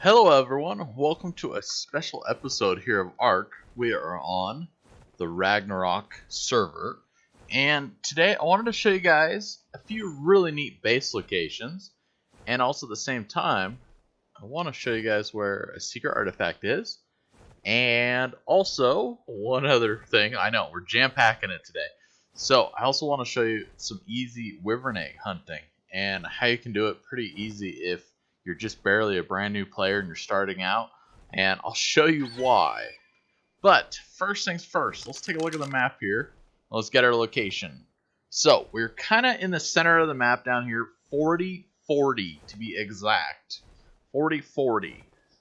Hello everyone, welcome to a special episode here of ARK. We are on the Ragnarok server, and today I wanted to show you guys a few really neat base locations, and also at the same time, I want to show you guys where a secret artifact is, and also one other thing. I know, we're jam-packing it today. So I also want to show you some easy wyvern egg hunting, and how you can do it pretty easy if you're just barely a brand new player and you're starting out, and I'll show you why. But first things first, let's take a look at the map here. Let's get our location. So we're kind of in the center of the map down here, 40-40 to be exact. 40-40.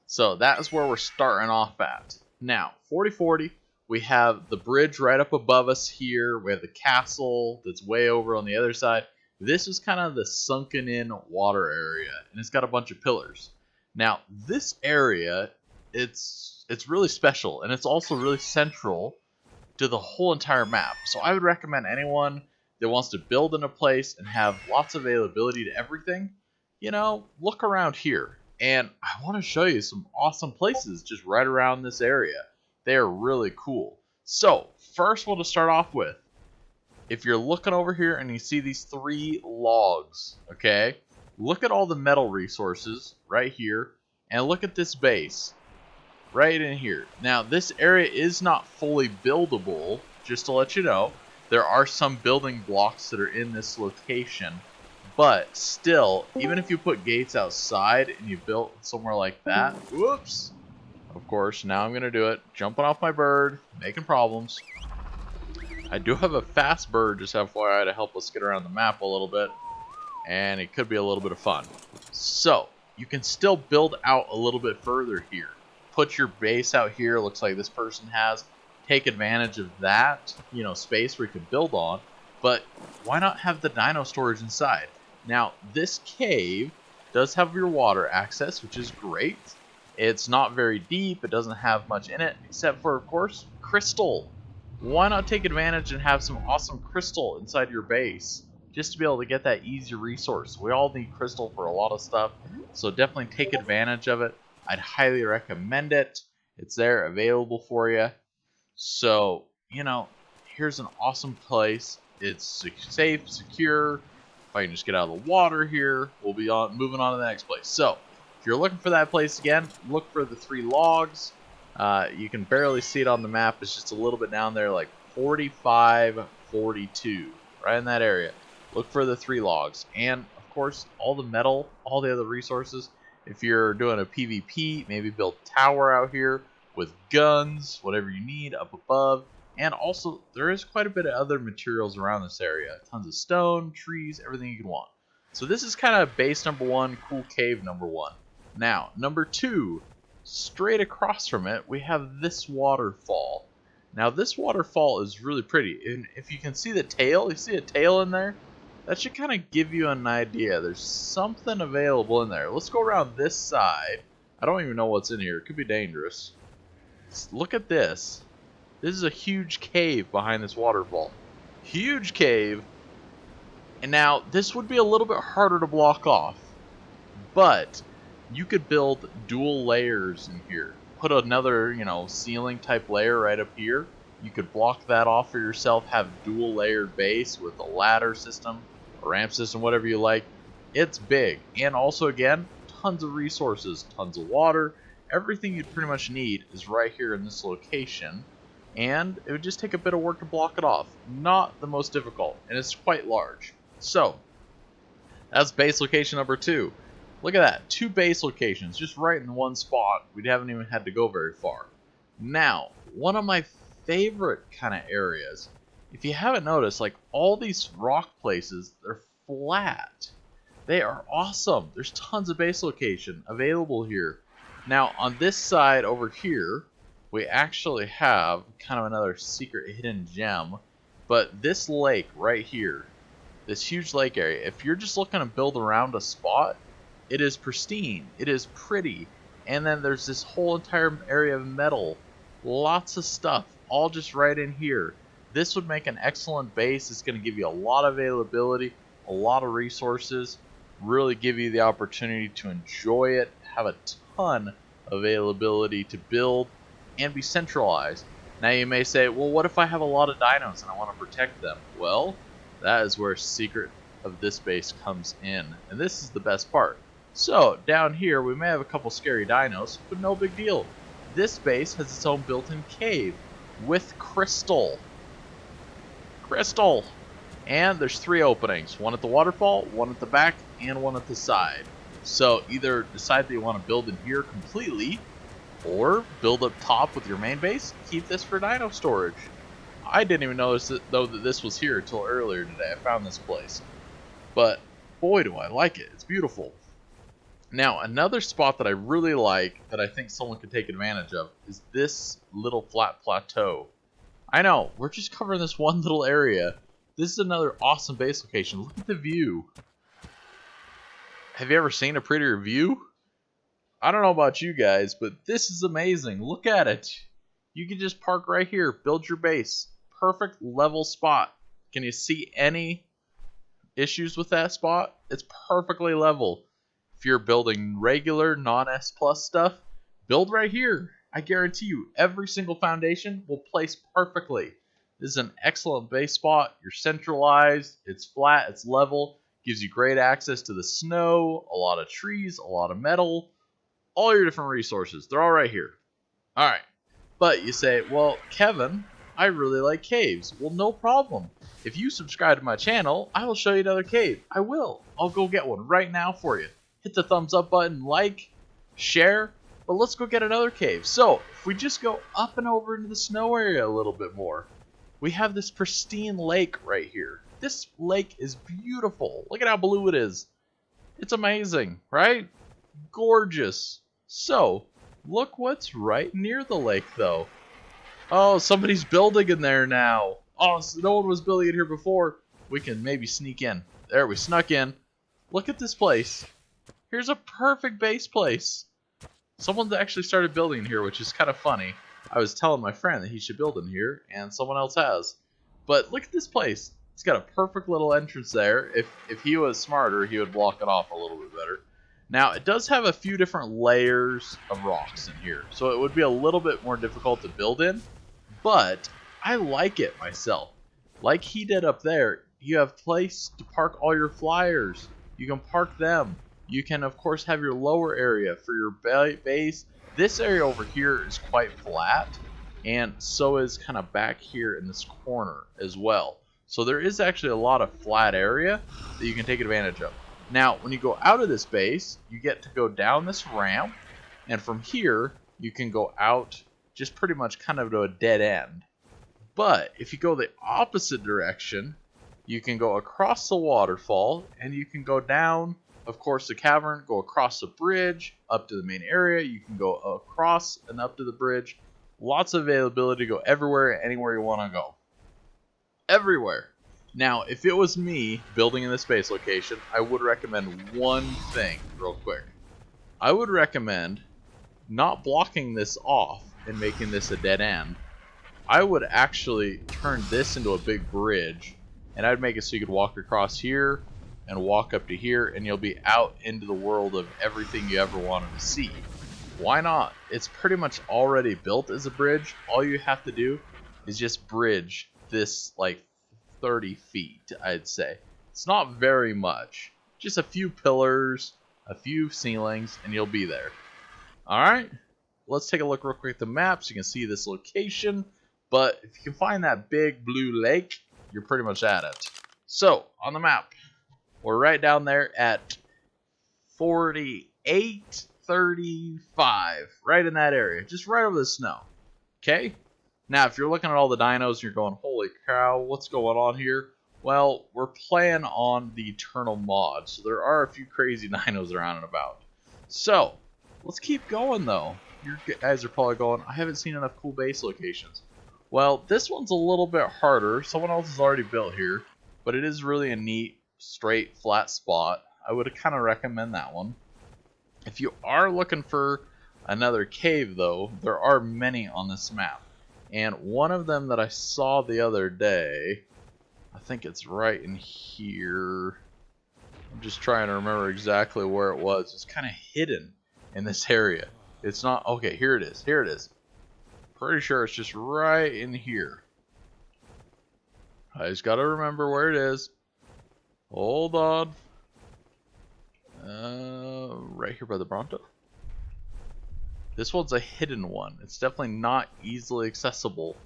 So that is where we're starting off at. Now, 40-40, we have the bridge right up above us here. We have the castle that's way over on the other side. This is kind of the sunken in water area, and it's got a bunch of pillars. Now, this area, it's really special, and it's also really central to the whole entire map. So I would recommend anyone that wants to build in a place and have lots of availability to everything, look around here. And I want to show you some awesome places just right around this area. They are really cool. So, first one to start off with, if you're looking over here and you see these 3 logs, okay, look at all the metal resources right here, and look at this base right in here. Now, this area is not fully buildable, just to let you know. There are some building blocks that are in this location, but still, even if you put gates outside and you built somewhere like that, whoops, of course, now I'm going to do it, jumping off my bird, making problems. I do have a fast bird, just FYI, to help us get around the map a little bit, and it could be a little bit of fun. So, you can still build out a little bit further here. Put your base out here, looks like this person has. Take advantage of that, space where you can build on, but why not have the dino storage inside? Now, this cave does have your water access, which is great. It's not very deep, it doesn't have much in it, except for, of course, crystal. Why not take advantage and have some awesome crystal inside your base, just to be able to get that easy resource? We all need crystal for a lot of stuff, so definitely take advantage of it. I'd highly recommend it. It's there, available for you. So, here's an awesome place. It's safe, secure. If I can just get out of the water here, we'll be moving on to the next place. So, if you're looking for that place again, look for the 3 logs. You can barely see it on the map. It's just a little bit down there, like 45-42, right in that area. Look for the 3 logs. And, of course, all the metal, all the other resources. If you're doing a PvP, maybe build a tower out here with guns, whatever you need up above. And also, there is quite a bit of other materials around this area. Tons of stone, trees, everything you can want. So this is kind of base number 1, cool cave number 1. Now, number 2, straight across from it, we have this waterfall. Now, this waterfall is really pretty. And if you can see the tail, you see a tail in there? That should kind of give you an idea. There's something available in there. Let's go around this side. I don't even know what's in here. It could be dangerous. Look at this. This is a huge cave behind this waterfall. Huge cave. And now, this would be a little bit harder to block off. But you could build dual layers in here. Put another, ceiling type layer right up here. You could block that off for yourself, have dual layered base with a ladder system, a ramp system, whatever you like. It's big. And also, again, tons of resources, tons of water. Everything you'd pretty much need is right here in this location. And it would just take a bit of work to block it off. Not the most difficult, and it's quite large. So, that's base location number 2. Look at that, 2 base locations, just right in one spot. We haven't even had to go very far. Now, one of my favorite kind of areas, if you haven't noticed, like all these rock places, they're flat. They are awesome. There's tons of base location available here. Now, on this side over here, we actually have kind of another secret hidden gem. But this lake right here, this huge lake area, if you're just looking to build around a spot, it is pristine, it is pretty, and then there's this whole entire area of metal, lots of stuff, all just right in here. This would make an excellent base. It's going to give you a lot of availability, a lot of resources. really give you the opportunity to enjoy it, have a ton of availability to build, and be centralized. Now you may say, well, what if I have a lot of dinos and I want to protect them? Well, that is where secret of this base comes in, and this is the best part. So down here we may have a couple scary dinos, but no big deal. This base has its own built-in cave with crystal. And there's 3 openings, one at the waterfall, one at the back, and one at the side. So either decide that you want to build in here completely, or build up top with your main base, keep this for dino storage. I didn't even notice that this was here until earlier today. I found this place. But boy do I like it, it's beautiful. Now another spot that I really like, that I think someone could take advantage of, is this little flat plateau. I know, we're just covering this one little area. This is another awesome base location. Look at the view. Have you ever seen a prettier view? I don't know about you guys, but this is amazing. Look at it. You can just park right here, build your base. Perfect level spot. Can you see any issues with that spot? It's perfectly level. If you're building regular non-S plus stuff, build right here. I guarantee you, every single foundation will place perfectly. This is an excellent base spot. You're centralized, it's flat, it's level, gives you great access to the snow, a lot of trees, a lot of metal, all your different resources. They're all right here. Alright, but you say, well, Kevin, I really like caves. Well, no problem. If you subscribe to my channel, I will show you another cave. I will. I'll go get one right now for you. Hit the thumbs up button, like, share, but let's go get another cave. So, if we just go up and over into the snow area a little bit more, we have this pristine lake right here. This lake is beautiful. Look at how blue it is. It's amazing, right? Gorgeous. So, look what's right near the lake, though. Oh, somebody's building in there now. Oh, so no one was building it here before. We can maybe sneak in. There, we snuck in. Look at this place. Here's a perfect base place. Someone's actually started building here, which is kind of funny. I was telling my friend that he should build in here, and someone else has. But look at this place. It's got a perfect little entrance there. If he was smarter, he would block it off a little bit better. Now, it does have a few different layers of rocks in here, so it would be a little bit more difficult to build in, but I like it myself. Like he did up there, you have place to park all your flyers. You can park them. You can, of course, have your lower area for your base. This area over here is quite flat, and so is kind of back here in this corner as well. So there is actually a lot of flat area that you can take advantage of. Now, when you go out of this base, you get to go down this ramp, and from here, you can go out just pretty much kind of to a dead end. But if you go the opposite direction, you can go across the waterfall, and you can go down, of course, the cavern, go across the bridge, up to the main area. You can go across and up to the bridge. Lots of availability to go everywhere, anywhere you want to go. Everywhere. Now, if it was me building in this base location, I would recommend one thing real quick. I would recommend not blocking this off and making this a dead end. I would actually turn this into a big bridge, and I'd make it so you could walk across here and walk up to here, and you'll be out into the world of everything you ever wanted to see. Why not? It's pretty much already built as a bridge. All you have to do is just bridge this like 30 feet, I'd say. It's not very much. Just a few pillars, a few ceilings, and you'll be there. Alright, let's take a look real quick at the map so you can see this location. But if you can find that big blue lake, you're pretty much at it. So, on the map, we're right down there at 4835, right in that area, just right over the snow. Okay? Now, if you're looking at all the dinos and you're going, holy cow, what's going on here? Well, we're playing on the Eternal mod, so there are a few crazy dinos around and about. So, let's keep going, though. You guys are probably going, I haven't seen enough cool base locations. Well, this one's a little bit harder. Someone else has already built here, but it is really a neat, straight, flat spot. I would kind of recommend that one. If you are looking for another cave, though, there are many on this map. And one of them that I saw the other day, I think it's right in here. I'm just trying to remember exactly where it was. It's kind of hidden in this area. It's not... Okay, here it is. Here it is. Pretty sure it's just right in here. I just gotta remember where it is. Hold on. Right here by the Bronto. This one's a hidden one. It's definitely not easily accessible.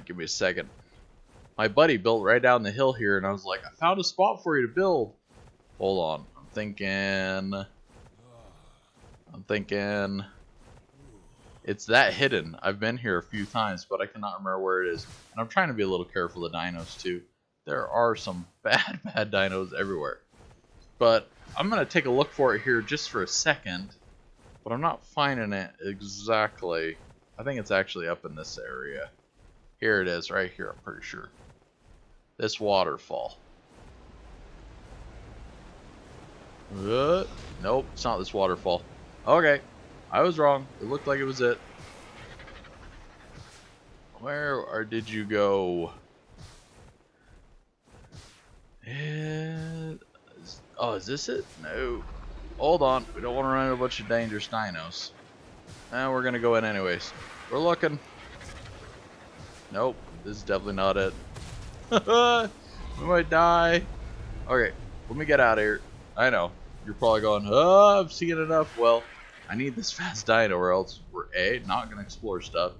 Give me a second. My buddy built right down the hill here, and I was like, I found a spot for you to build. Hold on. I'm thinking... It's that hidden. I've been here a few times, but I cannot remember where it is. And I'm trying to be a little careful of dinos, too. There are some bad dinos everywhere. But I'm going to take a look for it here just for a second. But I'm not finding it exactly. I think it's actually up in this area. Here it is, right here, I'm pretty sure. This waterfall. Nope, it's not this waterfall. Okay, I was wrong. It looked like it was it. Where did you go? Oh, is this it? No. Hold on. We don't want to run into a bunch of dangerous dinos. And we're going to go in anyways. We're looking. Nope. This is definitely not it. We might die. Okay. Let me get out of here. I know. You're probably going, oh, I've seen enough. Well, I need this fast dino or else we're A, not going to explore stuff.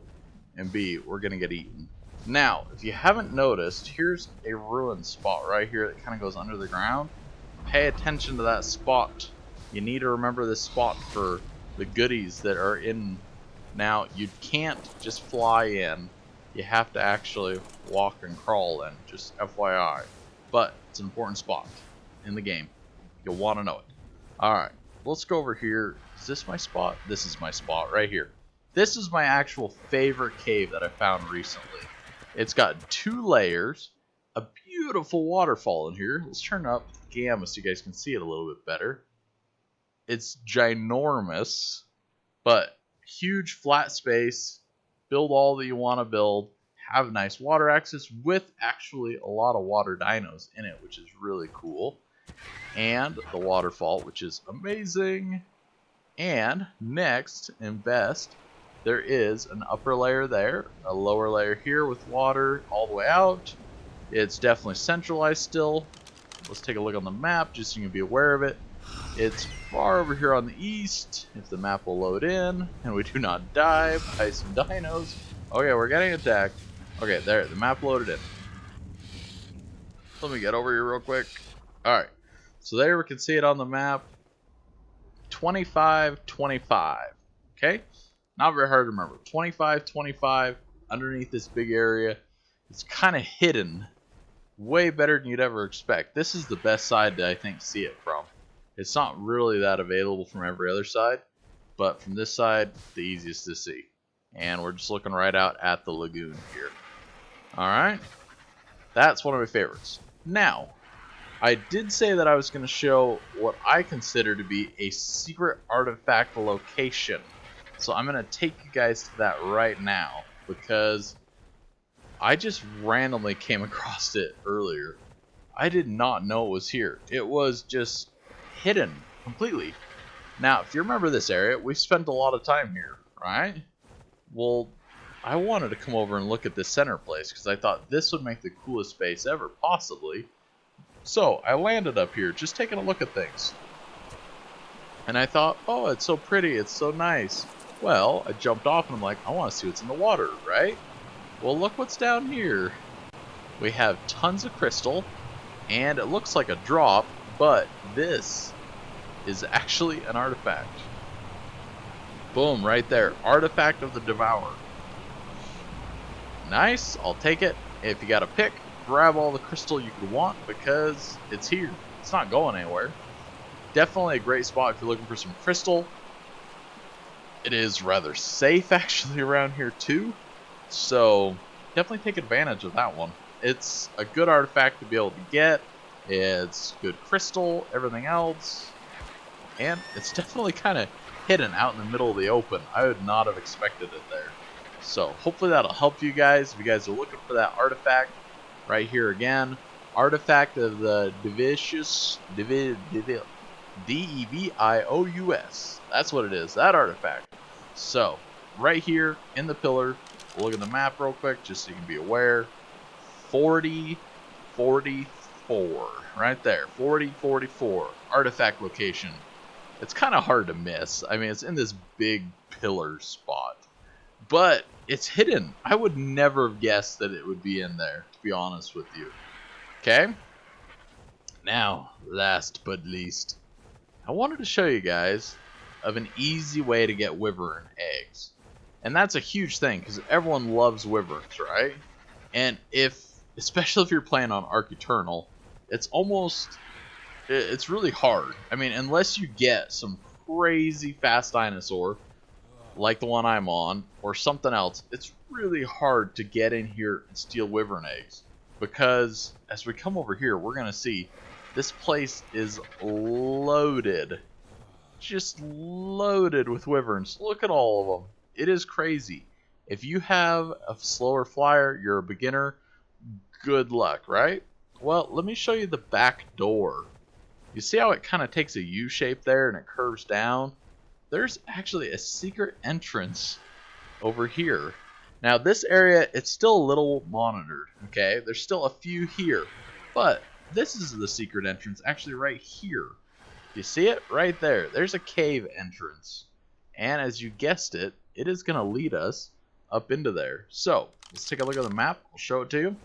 And B, we're going to get eaten. Now, if you haven't noticed, here's a ruined spot right here that kind of goes under the ground. Pay attention to that spot. You need to remember this spot for the goodies that are in. Now, you can't just fly in. You have to actually walk and crawl in, just FYI. But it's an important spot in the game. You'll want to know it. Alright, let's go over here. Is this my spot? This is my spot right here. This is my actual favorite cave that I found recently. It's got 2 layers, a beautiful waterfall in here. Let's turn up the gamma so you guys can see it a little bit better. It's ginormous, but huge flat space. Build all that you want to build. Have nice water access with actually a lot of water dinos in it, which is really cool. And the waterfall, which is amazing. And next and best, there is an upper layer there, a lower layer here with water all the way out. It's definitely centralized still. Let's take a look on the map just so you can be aware of it. It's far over here on the east, if the map will load in, and we do not die by some dinos. Okay, we're getting attacked. Okay, there, the map loaded in. Let me get over here real quick. Alright, so there we can see it on the map. 25, 25. Okay? Not very hard to remember. 25, 25, underneath this big area. It's kind of hidden. Way better than you'd ever expect. This is the best side to, I think, see it from. It's not really that available from every other side, but from this side, the easiest to see. And we're just looking right out at the lagoon here. Alright? That's one of my favorites. Now, I did say that I was going to show what I consider to be a secret artifact location. So I'm going to take you guys to that right now, because I just randomly came across it earlier. I did not know it was here. It was just hidden completely. Now, if you remember this area, we spent a lot of time here, right? Well, I wanted to come over and look at this center place because I thought this would make the coolest space ever, possibly. So, I landed up here, just taking a look at things. And I thought, oh, it's so pretty, it's so nice. Well, I jumped off and I'm like, I want to see what's in the water, right? Well, look what's down here. We have tons of crystal, and it looks like a drop, but this is actually an artifact. Boom, right there. Artifact of the Devourer. Nice, I'll take it. If you got a pick, grab all the crystal you could want because it's here. It's not going anywhere. Definitely a great spot if you're looking for some crystal. It is rather safe actually around here too. So definitely take advantage of that one. It's a good artifact to be able to get. It's good crystal, everything else. And it's definitely kind of hidden out in the middle of the open. I would not have expected it there. So hopefully that'll help you guys. If you guys are looking for that artifact, right here again, Artifact of the Devious. That's what it is, that artifact. So, right here in the pillar, we'll look at the map real quick just so you can be aware. 4044. Right there. 4044. Artifact location. It's kind of hard to miss. I mean, it's in this big pillar spot. But it's hidden. I would never have guessed that it would be in there, to be honest with you. Okay? Now, last but least, I wanted to show you guys of an easy way to get wyvern eggs. And that's a huge thing, because everyone loves wyverns, right? And especially if you're playing on Arc Eternal, it's really hard. I mean, unless you get some crazy fast dinosaur, like the one I'm on, or something else, it's really hard to get in here and steal wyvern eggs. Because as we come over here, we're going to see this place is loaded. Just loaded with wyverns. Look at all of them. It is crazy. If you have a slower flyer, you're a beginner, good luck, right? Well, let me show you the back door. You see how it kind of takes a U shape there and it curves down? There's actually a secret entrance over here. Now this area, it's still a little monitored, okay? There's still a few here, but this is the secret entrance actually right here. You see it? Right there. There's a cave entrance. And as you guessed it, it is going to lead us up into there. So, let's take a look at the map. I'll show it to you.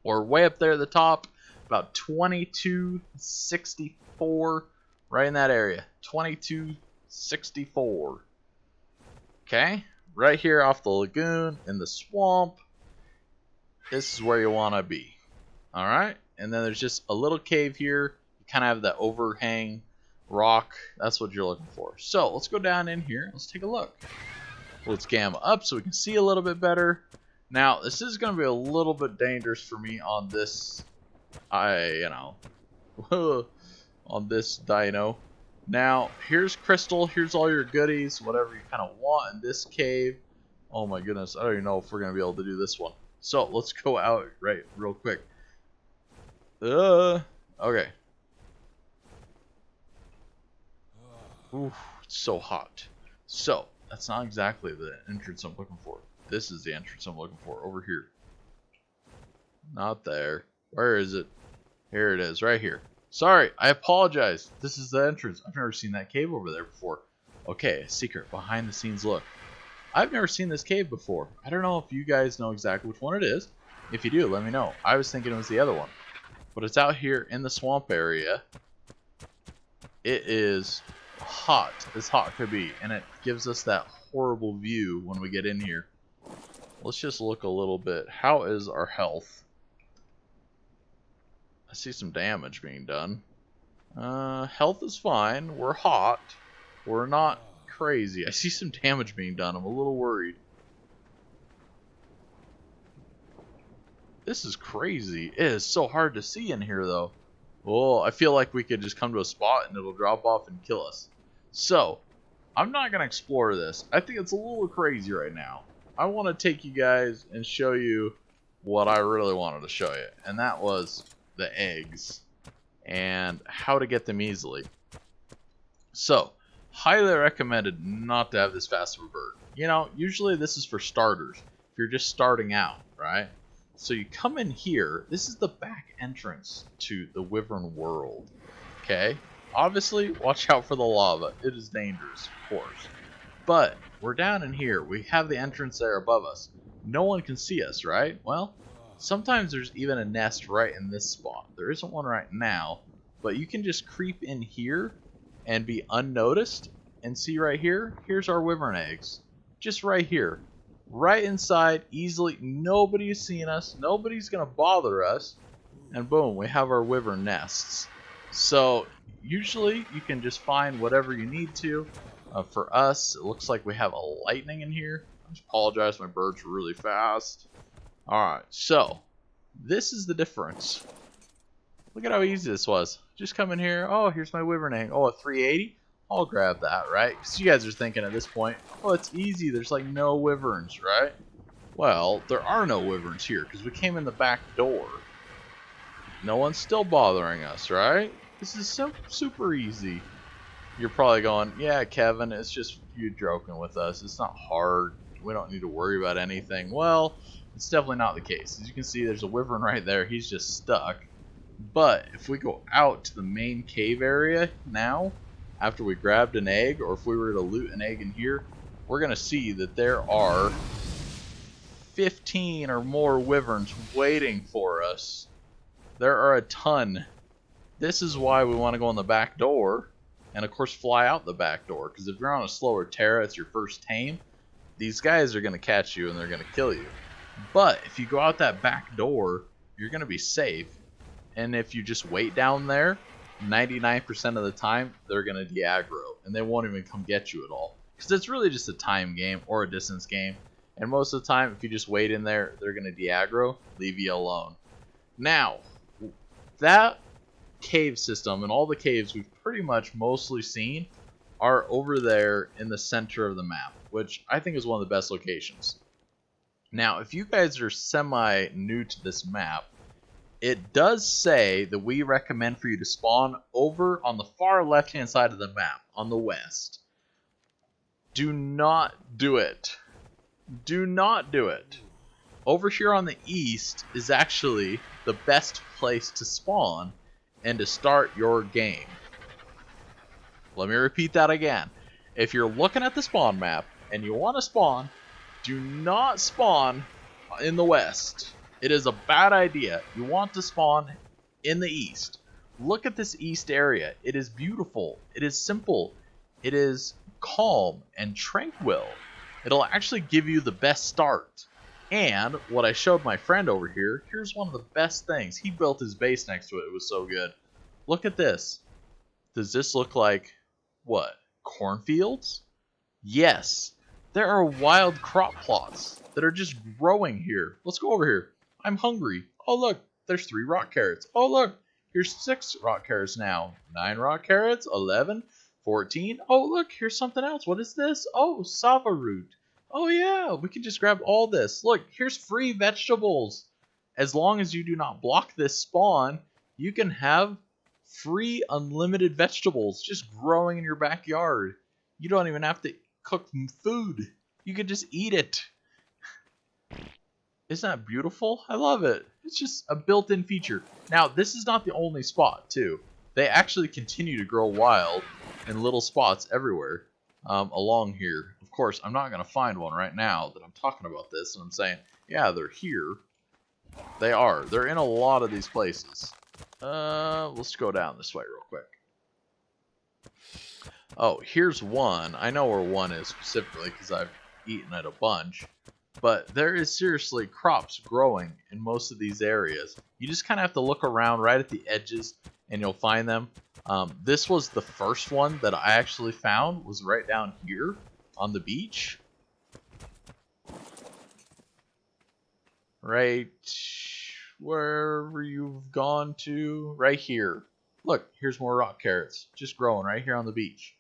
We're way up there at the top, about 2264, right in that area. 2264. Okay? Right here off the lagoon, in the swamp. This is where you want to be. Alright? And then there's just a little cave here. You kind of have that overhang rock. That's what you're looking for. So, let's go down in here. Let's take a look. Let's gamma up so we can see a little bit better. Now, this is going to be a little bit dangerous for me on this, on this dino. Now, here's crystal. Here's all your goodies, whatever you kind of want in this cave. Oh my goodness, I don't even know if we're going to be able to do this one. So, let's go out real quick. Okay. Ooh, it's so hot. So, that's not exactly the entrance I'm looking for. This is the entrance I'm looking for, over here. Not there. Where is it? Here it is, right here. Sorry, I apologize. This is the entrance. I've never seen that cave over there before. Okay, a secret, behind the scenes look. I've never seen this cave before. I don't know if you guys know exactly which one it is. If you do, let me know. I was thinking it was the other one. But it's out here in the swamp area. It is hot as hot could be, and it gives us that horrible view when we get in here. Let's just look a little bit. How is our health? I see some damage being done. Health is fine. We're hot. We're not crazy. I see some damage being done. I'm a little worried. This is crazy. It is so hard to see in here, though. Oh, I feel like we could just come to a spot and it'll drop off and kill us. So, I'm not going to explore this. I think it's a little crazy right now. I want to take you guys and show you what I really wanted to show you. And that was the eggs. And how to get them easily. So, highly recommended not to have this fast of a bird. You know, usually this is for starters. If you're just starting out, right? So you come in here. This is the back entrance to the Wyvern world. Okay? Obviously, watch out for the lava. It is dangerous, of course. But we're down in here. We have the entrance there above us. No one can see us, right? Well, sometimes there's even a nest right in this spot. There isn't one right now, but you can just creep in here and be unnoticed. And see right here? Here's our wyvern eggs. Just right here. Right inside, easily. Nobody's seeing us. Nobody's going to bother us. And boom, we have our wyvern nests. So, usually, you can just find whatever you need to. For us, it looks like we have a lightning in here. I just apologize, my birds were really fast. Alright, so, this is the difference. Look at how easy this was. Just come in here. Oh, here's my wyvern egg. Oh, a 380? I'll grab that, right? Because you guys are thinking at this point, oh, it's easy. There's like no wyverns, right? Well, there are no wyverns here because we came in the back door. No one's still bothering us, right? This is super easy. You're probably going, yeah, Kevin, it's just you joking with us. It's not hard. We don't need to worry about anything. Well, it's definitely not the case. As you can see, there's a wyvern right there. He's just stuck. But if we go out to the main cave area now, after we grabbed an egg, or if we were to loot an egg in here, we're going to see that there are 15 or more wyverns waiting for us. There are a ton. This is why we want to go in the back door, and of course fly out the back door, because if you're on a slower Terra, it's your first tame, these guys are going to catch you and they're going to kill you. But if you go out that back door, you're going to be safe. And if you just wait down there, 99% of the time, they're going to de-aggro, and they won't even come get you at all. Because it's really just a time game or a distance game. And most of the time, if you just wait in there, they're going to de-aggro, leave you alone. Now, that cave system and all the caves we've pretty much mostly seen are over there in the center of the map, which I think is one of the best locations. Now, if you guys are semi-new to this map, it does say that we recommend for you to spawn over on the far left-hand side of the map, on the west. Do not do it. Do not do it. Over here on the east is actually the best place to spawn and to start your game. Let me repeat that again. If you're looking at the spawn map and you want to spawn, do not spawn in the west. It is a bad idea. You want to spawn in the east. Look at this east area. It is beautiful. It is simple. It is calm and tranquil. It'll actually give you the best start. And what I showed my friend over here, here's one of the best things. He built his base next to it. It was so good. Look at this. Does this look like, what, cornfields? Yes. There are wild crop plots that are just growing here. Let's go over here. I'm hungry. Oh, look, there's 3 rock carrots. Oh, look, here's 6 rock carrots now. 9 rock carrots, 11, 14. Oh, look, here's something else. What is this? Oh, sava root. Oh, yeah, we can just grab all this. Look, here's free vegetables. As long as you do not block this spawn, you can have free unlimited vegetables just growing in your backyard. You don't even have to cook food. You can just eat it. Isn't that beautiful? I love it. It's just a built-in feature. Now, this is not the only spot, too. They actually continue to grow wild in little spots everywhere along here. Of course, I'm not going to find one right now that I'm talking about this, and I'm saying, yeah, they're here. They are. They're in a lot of these places. Let's go down this way real quick. Oh, here's one. I know where one is specifically because I've eaten it a bunch. But there is seriously crops growing in most of these areas. You just kind of have to look around right at the edges and you'll find them. This was the first one that I actually found, was right down here on the beach. Right wherever you've gone to, right here. Look, here's more rock carrots, just growing right here on the beach.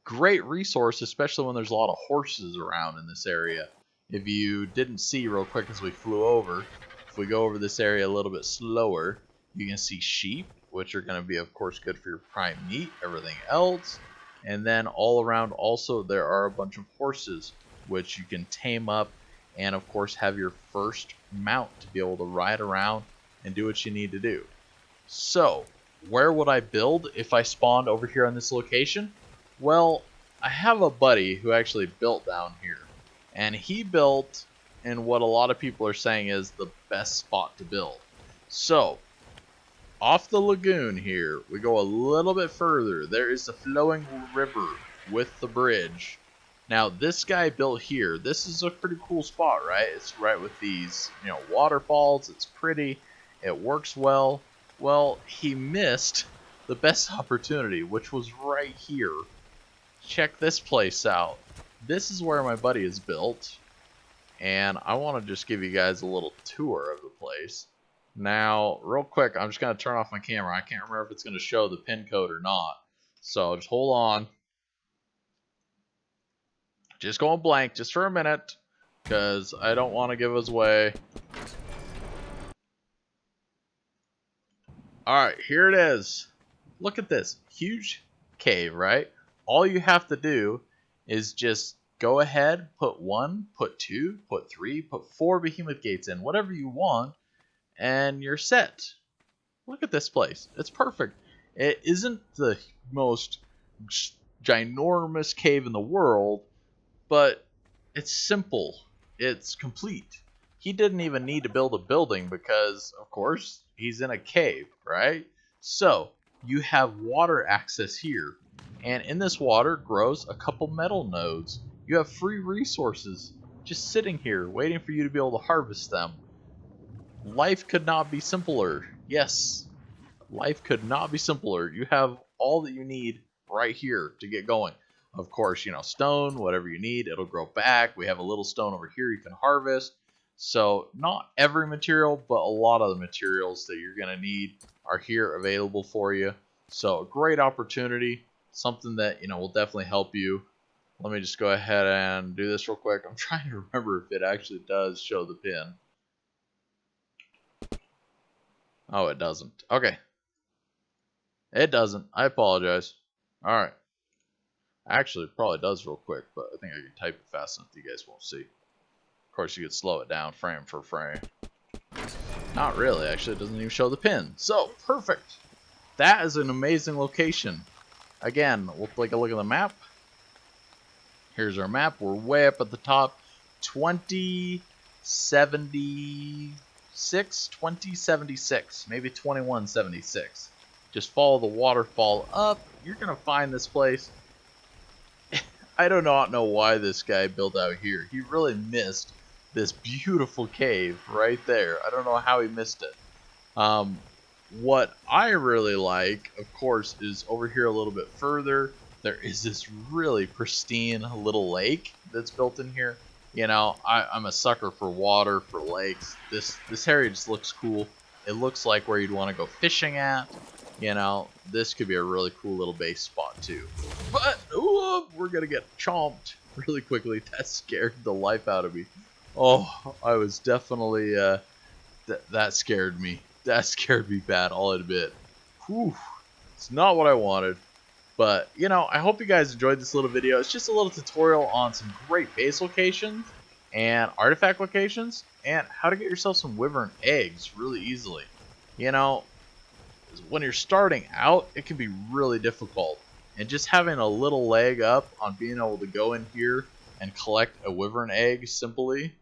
Great resource, especially when there's a lot of horses around in this area. If you didn't see real quick as we flew over, if we go over this area a little bit slower, you can see sheep, which are going to be, of course, good for your prime meat, everything else. And then all around also there are a bunch of horses, which you can tame up and, of course, have your first mount to be able to ride around and do what you need to do. So, where would I build if I spawned over here on this location? Well, I have a buddy who actually built down here. And he built in what a lot of people are saying is the best spot to build. So, off the lagoon here, we go a little bit further. There is the flowing river with the bridge. Now, this guy built here. This is a pretty cool spot, right? It's right with these, waterfalls. It's pretty. It works well. Well, he missed the best opportunity, which was right here. Check this place out. This is where my buddy is built, and I want to just give you guys a little tour of the place. Now, real quick, I'm just going to turn off my camera. I can't remember if it's going to show the pin code or not, so just hold on. Just going blank just for a minute, because I don't want to give us away. Alright, here it is. Look at this. Huge cave, right? All you have to do is just go ahead, put 1, put 2, put 3, put 4 behemoth gates in, whatever you want, and you're set. Look at this place. It's perfect. It isn't the most ginormous cave in the world, but it's simple. It's complete. He didn't even need to build a building because, of course, he's in a cave, right? So, you have water access here. And in this water grows a couple metal nodes. You have free resources just sitting here waiting for you to be able to harvest them. Life could not be simpler. Yes, life could not be simpler. You have all that you need right here to get going. Of course, you know, stone, whatever you need, it'll grow back. We have a little stone over here you can harvest. So not every material, but a lot of the materials that you're going to need are here available for you. So a great opportunity, something that, you know, will definitely help you. Let me just go ahead and do this real quick. I'm trying to remember if it actually does show the pin. Oh, it doesn't. Okay. It doesn't. I apologize. Alright. Actually, it probably does real quick, but I think I can type it fast enough that you guys won't see. Of course, you could slow it down frame for frame. Not really, actually. It doesn't even show the pin. So, perfect. That is an amazing location. Again, we'll take a look at the map. Here's our map. We're way up at the top. 2076, maybe 2176. Just follow the waterfall up. You're going to find this place. I do not know why this guy built out here. He really missed this beautiful cave right there. I don't know how he missed it. What I really like, of course, is over here a little bit further. There is this really pristine little lake that's built in here. You know, I'm a sucker for water, for lakes. This area just looks cool. It looks like where you'd want to go fishing at. You know, this could be a really cool little base spot too. But ooh, we're gonna get chomped really quickly. That scared the life out of me. Oh, I was definitely that scared me. That scared me bad, I'll admit. Whew, it's not what I wanted. But, you know, I hope you guys enjoyed this little video. It's just a little tutorial on some great base locations and artifact locations and how to get yourself some wyvern eggs really easily. You know, when you're starting out, it can be really difficult. And just having a little leg up on being able to go in here and collect a wyvern egg simply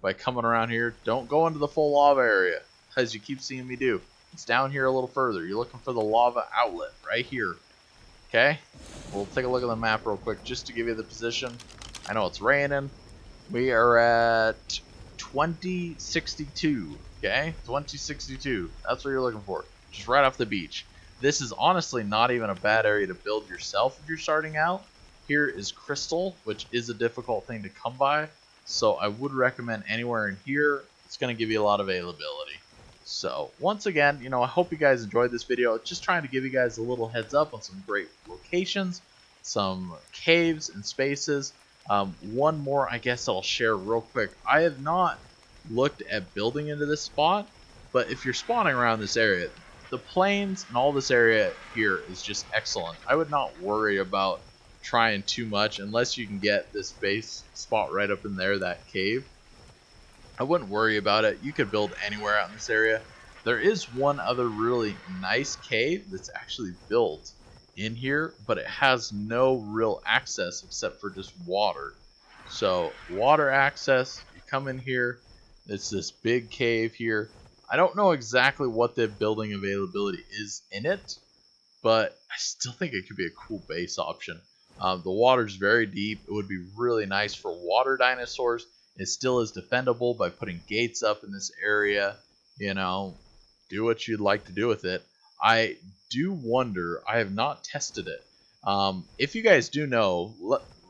by coming around here. Don't go into the full lava area, as you keep seeing me do. It's down here a little further. You're looking for the lava outlet right here. Okay, we'll take a look at the map real quick just to give you the position. I know it's raining. We are at 2062, okay? 2062, that's what you're looking for. Just right off the beach. This is honestly not even a bad area to build yourself if you're starting out. Here is crystal, which is a difficult thing to come by. So I would recommend anywhere in here. It's going to give you a lot of availability. So, once again, you know, I hope you guys enjoyed this video. Just trying to give you guys a little heads up on some great locations, some caves and spaces. One more, I guess, I'll share real quick. I have not looked at building into this spot, but if you're spawning around this area, the plains and all this area here is just excellent. I would not worry about trying too much unless you can get this base spot right up in there, that cave. I wouldn't worry about it. You could build anywhere out in this area. There is one other really nice cave that's actually built in here, but it has no real access except for just water. So water access, you come in here, it's this big cave here. I don't know exactly what the building availability is in it, but I still think it could be a cool base option. The water's very deep. It would be really nice for water dinosaurs. It still is defendable by putting gates up in this area. You know, do what you'd like to do with it. I do wonder, I have not tested it. If you guys do know,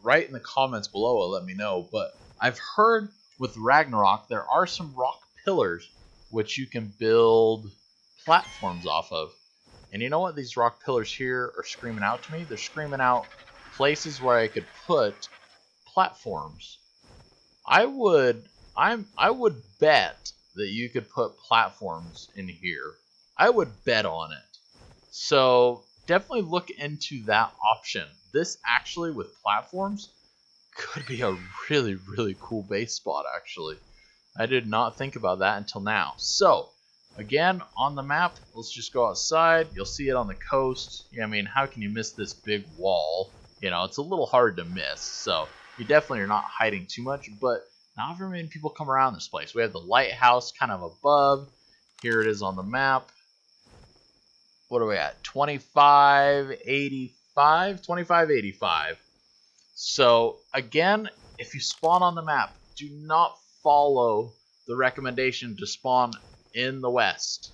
write in the comments below and let me know. But I've heard with Ragnarok, there are some rock pillars which you can build platforms off of. And you know what? These rock pillars here are screaming out to me. They're screaming out places where I could put platforms. I would bet that you could put platforms in here. I would bet on it. So definitely look into that option. This actually with platforms could be a really, really cool base spot actually. I did not think about that until now. So again, on the map, let's just go outside. You'll see it on the coast. Yeah, I mean, how can you miss this big wall? You know, it's a little hard to miss. So you definitely are not hiding too much, but not very many people come around this place. We have the lighthouse kind of above. Here it is on the map. What are we at? 2585? 2585. So again, if you spawn on the map, do not follow the recommendation to spawn in the west.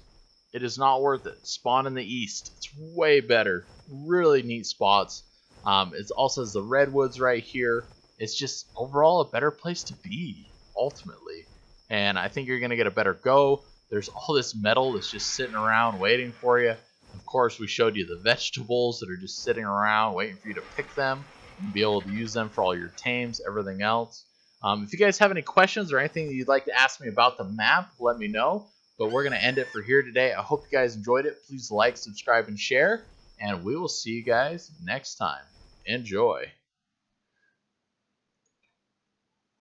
It is not worth it. Spawn in the east. It's way better. Really neat spots. It also has the redwoods right here. It's just overall a better place to be, ultimately. And I think you're going to get a better go. There's all this metal that's just sitting around waiting for you. Of course, we showed you the vegetables that are just sitting around waiting for you to pick them and be able to use them for all your tames, everything else. If you guys have any questions or anything that you'd like to ask me about the map, let me know. But we're going to end it for here today. I hope you guys enjoyed it. Please like, subscribe, and share. And we will see you guys next time. Enjoy.